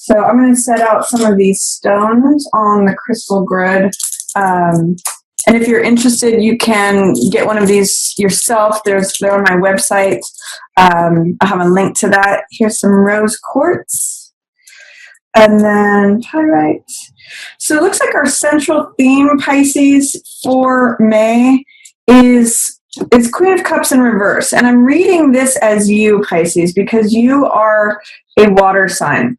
So I'm going to set out some of these stones on the crystal grid. And if you're interested, you can get one of these yourself. They're on my website. I have a link to that. Here's some rose quartz. And then pyrite. So it looks like our central theme, Pisces, for May is Queen of Cups in reverse. And I'm reading this as you, Pisces, because you are a water sign.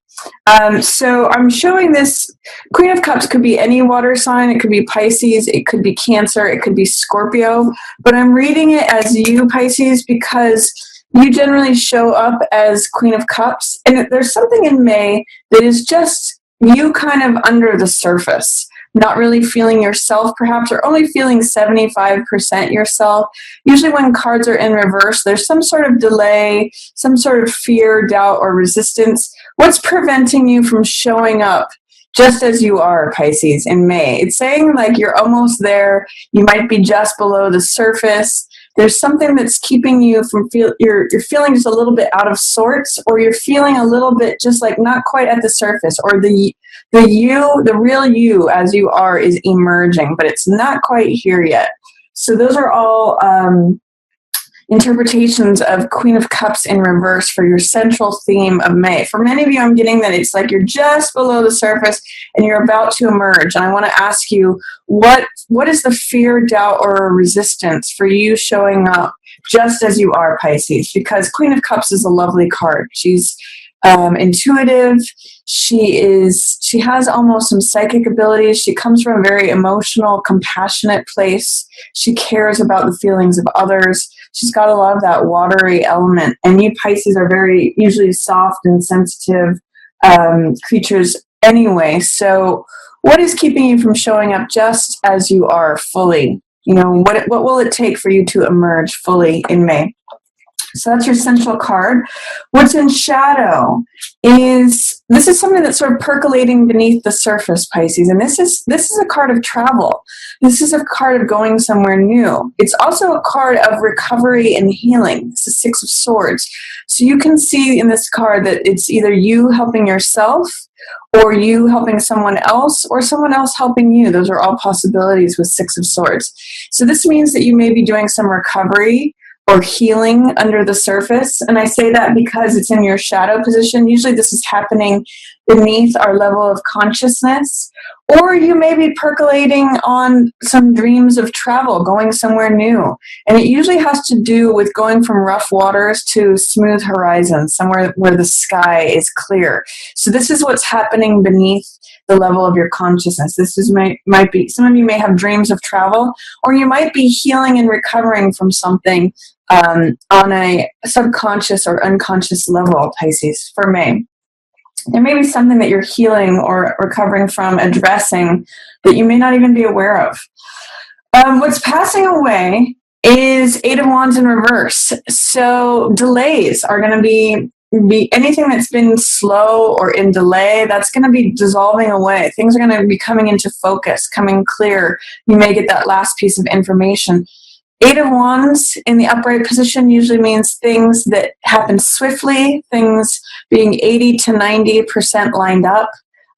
So I'm showing this. Queen of Cups could be any water sign. It could be Pisces. It could be Cancer. It could be Scorpio. But I'm reading it as you, Pisces, because you generally show up as Queen of Cups. And there's something in May that is just you kind of under the surface, not really feeling yourself perhaps, or only feeling 75% yourself. Usually when cards are in reverse, there's some sort of delay, some sort of fear, doubt, or resistance. What's preventing you from showing up just as you are, Pisces, in May? It's saying like you're almost there. You might be just below the surface. There's something that's keeping you from you're feeling just a little bit out of sorts, or you're feeling a little bit just like not quite at the surface, or the real you as you are is emerging, but it's not quite here yet. So those are all interpretations of Queen of Cups in reverse for your central theme of May. For many of you, I'm getting that it's like you're just below the surface and you're about to emerge. And I want to ask you, what is the fear, doubt, or resistance for you showing up just as you are, Pisces? Because Queen of Cups is a lovely card. She's intuitive. She has almost some psychic abilities. She comes from a very emotional, compassionate place. She cares about the feelings of others. She's got a lot of that watery element. And you Pisces are very usually soft and sensitive creatures anyway. So what is keeping you from showing up just as you are fully? You know, what will it take for you to emerge fully in May? So that's your central card. What's in shadow is something that's sort of percolating beneath the surface, Pisces. And this is a card of travel. This is a card of going somewhere new. It's also a card of recovery and healing. It's the Six of Swords. So you can see in this card that it's either you helping yourself, or you helping someone else, or someone else helping you. Those are all possibilities with Six of Swords. So this means that you may be doing some recovery or healing under the surface. And I say that because it's in your shadow position. Usually this is happening beneath our level of consciousness. Or you may be percolating on some dreams of travel, going somewhere new. And it usually has to do with going from rough waters to smooth horizons, somewhere where the sky is clear. So this is what's happening beneath the level of your consciousness. Might be, some of you may have dreams of travel, or you might be healing and recovering from something on a subconscious or unconscious level, Pisces, for May. There may be something that you're healing or recovering from, addressing, that you may not even be aware of. What's passing away is Eight of Wands in reverse. So delays are going to be anything that's been slow or in delay, that's going to be dissolving away. Things are going to be coming into focus, coming clear. You may get that last piece of information. Eight of Wands in the upright position usually means things that happen swiftly, things being 80 to 90% lined up.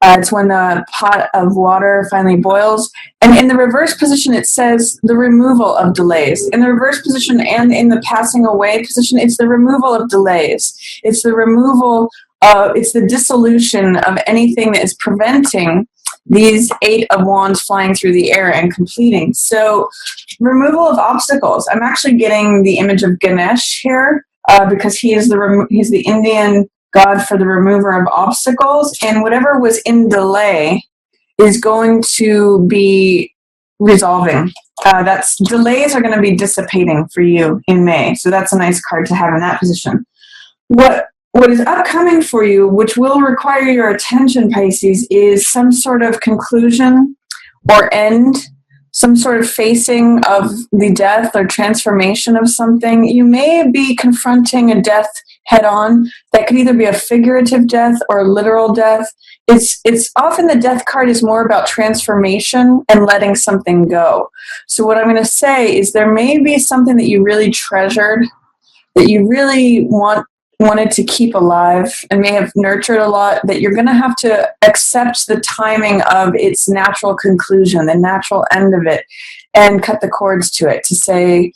It's when the pot of water finally boils. And in the reverse position, it says the removal of delays. In the reverse position and in the passing away position, it's the removal of delays. It's the dissolution of anything that is preventing these Eight of Wands flying through the air and completing. So removal of obstacles. I'm actually getting the image of Ganesh here because he's the Indian god for the remover of obstacles, and whatever was in delay is going to be resolving. Delays are going to be dissipating for you in May. So that's a nice card to have in that position. What is upcoming for you, which will require your attention, Pisces, is some sort of conclusion or end, some sort of facing of the death or transformation of something. You may be confronting a death head on. That could either be a figurative death or a literal death. It's often the death card is more about transformation and letting something go. So what I'm going to say is there may be something that you really treasured, that you really want wanted to keep alive and may have nurtured a lot, that you're going to have to accept the timing of its natural conclusion, the natural end of it, and cut the cords to it, to say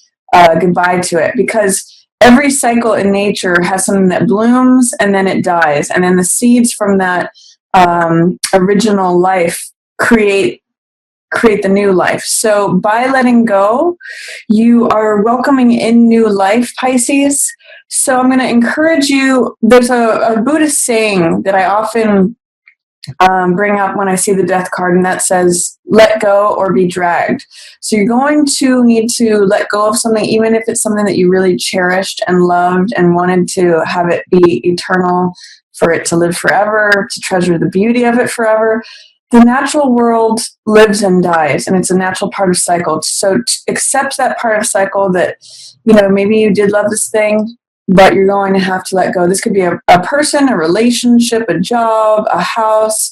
goodbye to it. Because every cycle in nature has something that blooms and then it dies. And then the seeds from that original life create the new life. So by letting go, you are welcoming in new life, Pisces. So I'm going to encourage you. There's a Buddhist saying that I often bring up when I see the death card, and that says, let go or be dragged. So you're going to need to let go of something, even if it's something that you really cherished and loved and wanted to have it be eternal, for it to live forever, to treasure the beauty of it forever. The natural world lives and dies, and it's a natural part of cycle. So accept that part of cycle that, maybe you did love this thing, but you're going to have to let go. This could be a person, a relationship, a job, a house,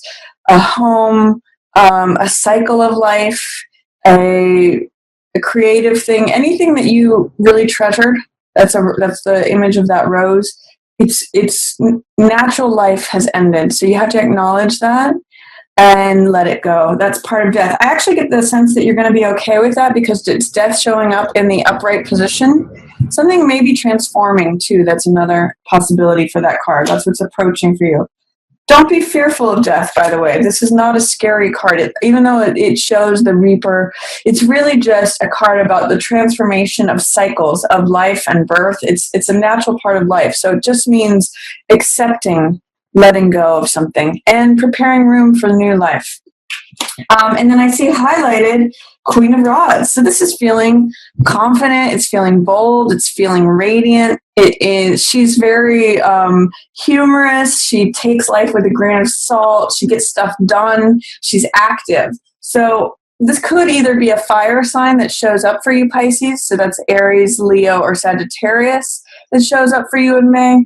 a home, a cycle of life, a creative thing, anything that you really treasured. That's the image of that rose. It's natural life has ended. So you have to acknowledge that and let it go. That's part of death. I actually get the sense that you're going to be okay with that, because it's death showing up in the upright position. Something may be transforming too. That's another possibility for that card. That's what's approaching for you. Don't be fearful of death, by the way. This is not a scary card. Even though it shows the Reaper, it's really just a card about the transformation of cycles of life and birth. It's a natural part of life. So it just means accepting, letting go of something, and preparing room for new life. And then I see highlighted Queen of Rods. So this is feeling confident. It's feeling bold. It's feeling radiant. She's very humorous. She takes life with a grain of salt. She gets stuff done. She's active. So this could either be a fire sign that shows up for you, Pisces. So that's Aries, Leo, or Sagittarius that shows up for you in May.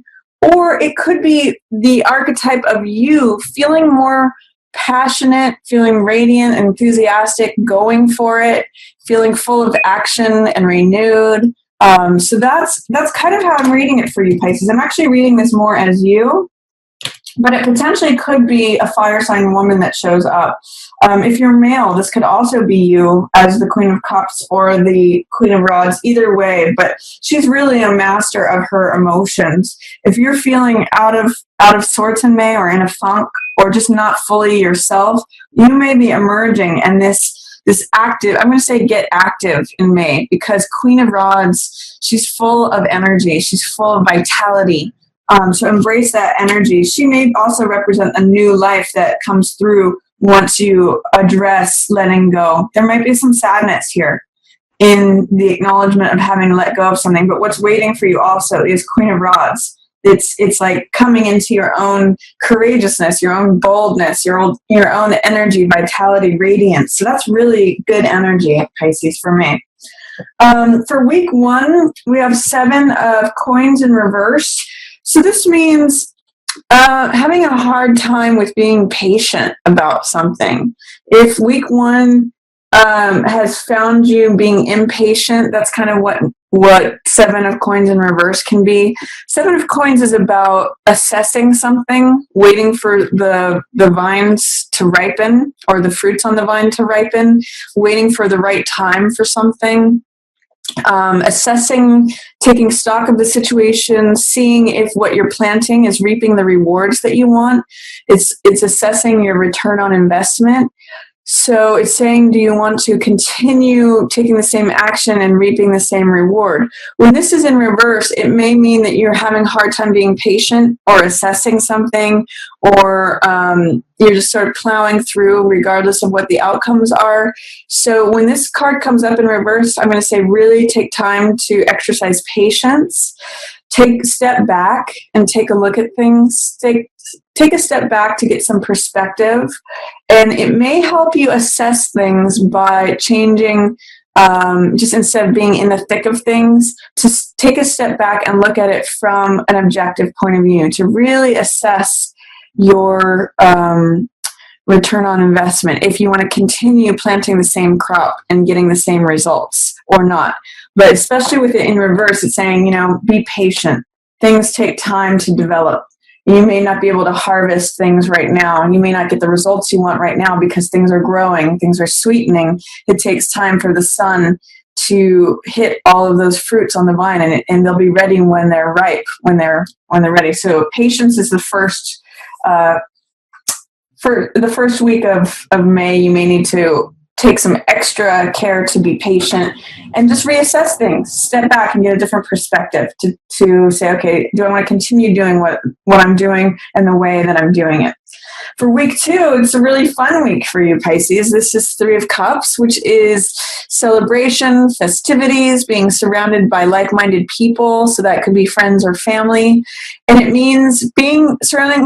Or it could be the archetype of you feeling more passionate, feeling radiant, enthusiastic, going for it, feeling full of action and renewed. So that's kind of how I'm reading it for you, Pisces. I'm actually reading this more as you, but it potentially could be a fire sign woman that shows up. If you're male, this could also be you as the Queen of Cups or the Queen of Rods, either way, but she's really a master of her emotions. If you're feeling out of sorts in May, or in a funk, or just not fully yourself, you may be emerging, and this active, I'm going to say get active in May, because Queen of Rods, she's full of energy. She's full of vitality. So embrace that energy. She may also represent a new life that comes through once you address letting go. There might be some sadness here in the acknowledgement of having to let go of something, but what's waiting for you also is Queen of Rods. It's like coming into your own courageousness, your own boldness, your own energy, vitality, radiance. So that's really good energy, Pisces, for me. For week 1, we have 7 of coins in reverse. So this means having a hard time with being patient about something. If week 1 has found you being impatient, that's kind of what 7 of coins in reverse can be. 7 of coins is about assessing something, waiting for the vines to ripen, or the fruits on the vine to ripen, waiting for the right time for something. Assessing, taking stock of the situation, seeing if what you're planting is reaping the rewards that you want. It's assessing your return on investment. So it's saying, do you want to continue taking the same action and reaping the same reward? When this is in reverse, it may mean that you're having a hard time being patient or assessing something, or you're just sort of plowing through regardless of what the outcomes are. So when this card comes up in reverse, I'm going to say really take time to exercise patience. Take a step back and take a look at things. Take a step back to get some perspective, and it may help you assess things by changing, just instead of being in the thick of things, to take a step back and look at it from an objective point of view, to really assess your return on investment, if you want to continue planting the same crop and getting the same results or not. But especially with it in reverse, it's saying, be patient. things take time to develop. You may not be able to harvest things right now. You may not get the results you want right now because things are growing, things are sweetening. It takes time for the sun to hit all of those fruits on the vine, and they'll be ready when they're ripe, when they're ready. So patience is the first. For the first week of May, you may need to take some extra care to be patient and just reassess things, step back and get a different perspective to say, okay, do I want to continue doing what I'm doing and the way that I'm doing it? For week 2, it's a really fun week for you, Pisces. This is 3 of Cups, which is celebration, festivities, being surrounded by like-minded people. So that could be friends or family. And it means surrounding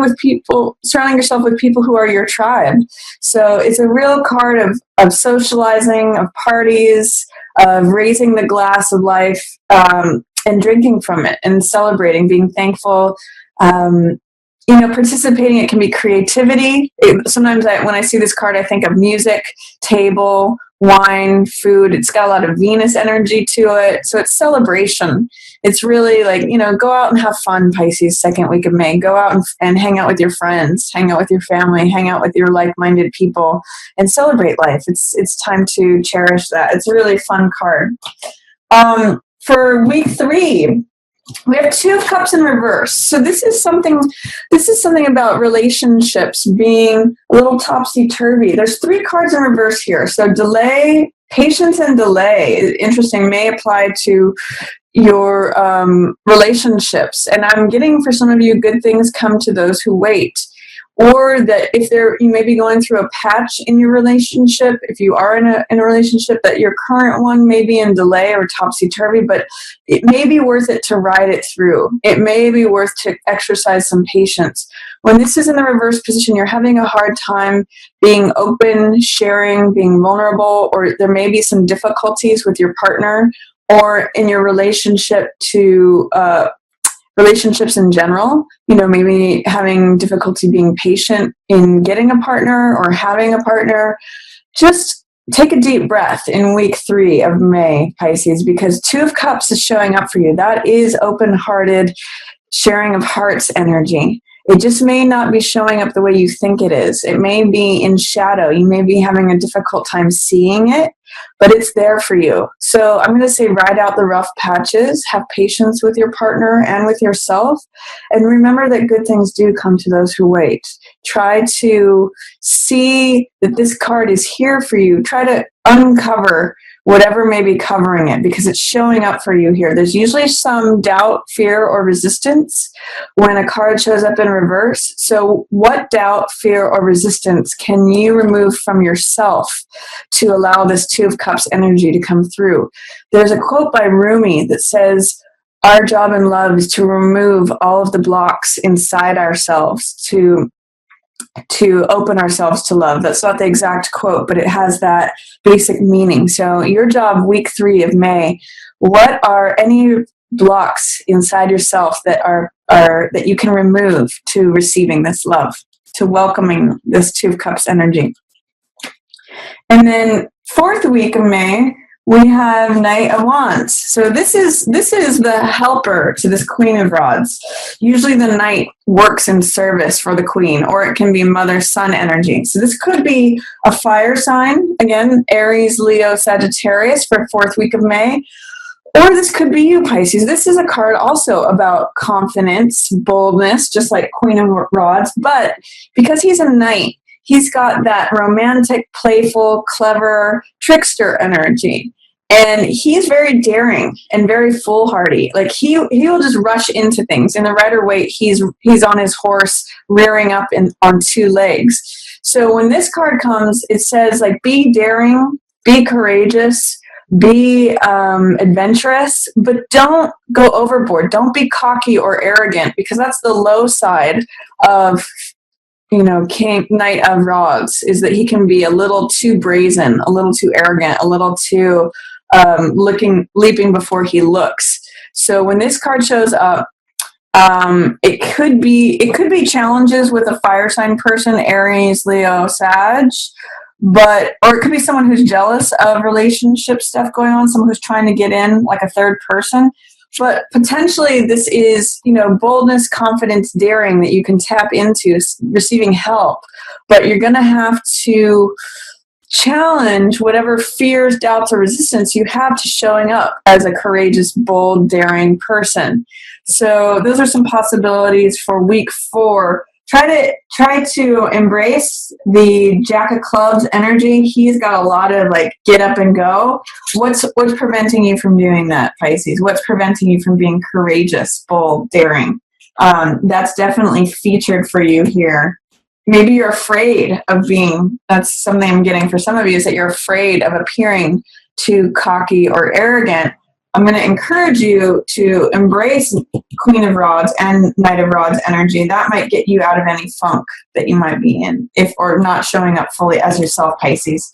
yourself with people who are your tribe. So it's a real card of socializing, of parties, of raising the glass of life, and drinking from it and celebrating, being thankful. Participating, it can be creativity. Sometimes when I see this card, I think of music, table, wine, food. It's got a lot of Venus energy to it. So it's celebration. It's really like, go out and have fun, Pisces, second week of May. Go out and hang out with your friends, hang out with your family, hang out with your like-minded people, and celebrate life. It's time to cherish that. It's a really fun card. For week 3, we have 2 of Cups in reverse. So this is something about relationships being a little topsy-turvy. There's 3 cards in reverse here. So delay, patience and delay, interesting, may apply to your relationships. And I'm getting, for some of you, good things come to those who wait. Or that if you may be going through a patch in your relationship, if you are in a relationship, that your current one may be in delay or topsy-turvy, but it may be worth it to ride it through. It may be worth to exercise some patience. When this is in the reverse position, you're having a hard time being open, sharing, being vulnerable, or there may be some difficulties with your partner or in your relationship to relationships in general, maybe having difficulty being patient in getting a partner or having a partner. Just take a deep breath in week 3 of May, Pisces, because 2 of Cups is showing up for you. That is open-hearted sharing of heart's energy. It just may not be showing up the way you think it is. It may be in shadow. You may be having a difficult time seeing it, but it's there for you. So I'm going to say ride out the rough patches, have patience with your partner and with yourself, and remember that good things do come to those who wait. Try to see that this card is here for you. Try to uncover whatever may be covering it, because it's showing up for you here. There's usually some doubt, fear, or resistance when a card shows up in reverse. So what doubt, fear, or resistance can you remove from yourself to allow this 2 of Cups energy to come through? There's a quote by Rumi that says, our job in love is to remove all of the blocks inside ourselves, to open ourselves to love. That's not the exact quote, but it has that basic meaning. So your job, week 3 of May, what are any blocks inside yourself that are that you can remove to receiving this love, to welcoming this 2 of Cups energy? And then 4th week of May, we have Knight of Wands. So this is the helper to this Queen of Rods. Usually the Knight works in service for the Queen, or it can be mother-son energy. So this could be a fire sign, again, Aries, Leo, Sagittarius for 4th week of May. Or this could be you, Pisces. This is a card also about confidence, boldness, just like Queen of Rods. But because he's a Knight, he's got that romantic, playful, clever, trickster energy. And he's very daring and very foolhardy. Like he'll just rush into things. In the Rider-Waite, he's on his horse, rearing up on 2 legs. So when this card comes, it says, like, be daring, be courageous, be adventurous, but don't go overboard. Don't be cocky or arrogant, because that's the low side of Knight of Rods, is that he can be a little too brazen, a little too arrogant, a little too leaping before he looks. So when this card shows up, it could be challenges with a fire sign person, Aries, Leo, Sag, or it could be someone who's jealous of relationship stuff going on, someone who's trying to get in, like a third person. But potentially this is, boldness, confidence, daring that you can tap into, receiving help. But you're going to have to challenge whatever fears, doubts, or resistance you have to showing up as a courageous, bold, daring person. So those are some possibilities for week 4. Try to embrace the Jack of Clubs energy. He's got a lot of get up and go. What's preventing you from doing that, Pisces? What's preventing you from being courageous, bold, daring? That's definitely featured for you here. Maybe you're afraid of being, that's something I'm getting for some of you, is that you're afraid of appearing too cocky or arrogant. I'm going to encourage you to embrace Queen of Rods and Knight of Rods energy. That might get you out of any funk that you might be in, or not showing up fully as yourself, Pisces.